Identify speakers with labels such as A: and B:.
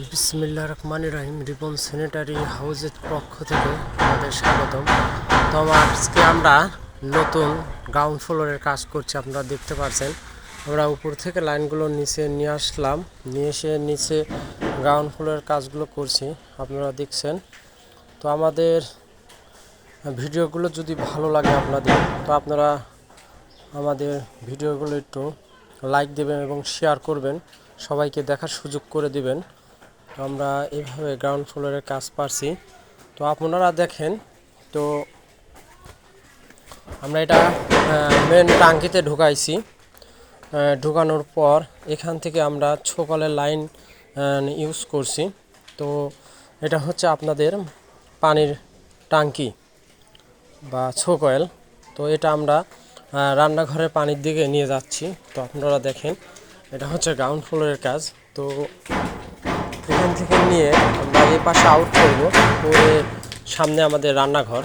A: বিসমিল্লাহির রহমানির রহিম। রিপন স্যানিটারি হাউসের পক্ষ থেকে আমাদের স্বাগতম। তো আজকে আমরা নতুন গ্রাউন্ড ফ্লোরের কাজ করছি। আপনারা দেখতে পাচ্ছেন আমরা উপর থেকে লাইনগুলো নিচে নিয়ে আসলাম, নিয়ে এসে নিচে গ্রাউন্ড ফ্লোরের কাজগুলো করছি, আপনারা দেখছেন। তো আমাদের ভিডিওগুলো যদি ভালো লাগে আপনাদের, তো আপনারা আমাদের ভিডিওগুলো একটু লাইক দেবেন এবং শেয়ার করবেন, সবাইকে দেখার সুযোগ করে দিবেন। আমরা এইভাবে গ্রাউন্ড ফ্লোরের কাজ পারছি। তো আপনারা দেখেন, তো আমরা এটা মেন টাঙ্কিতে ঢুকাইছি। ঢুকানোর পর এখান থেকে আমরা ছোকলের লাইন ইউজ করছি। তো এটা হচ্ছে আপনাদের পানির টাঙ্কি বা ছোকয়েল। তো এটা আমরা রান্নাঘরের পানির দিকে নিয়ে যাচ্ছি। তো আপনারা দেখেন, এটা হচ্ছে গ্রাউন্ড ফ্লোরের কাজ। তো এখান থেকে নিয়ে আমরা এই পাশে আউট করব, করে সামনে আমাদের রান্নাঘর।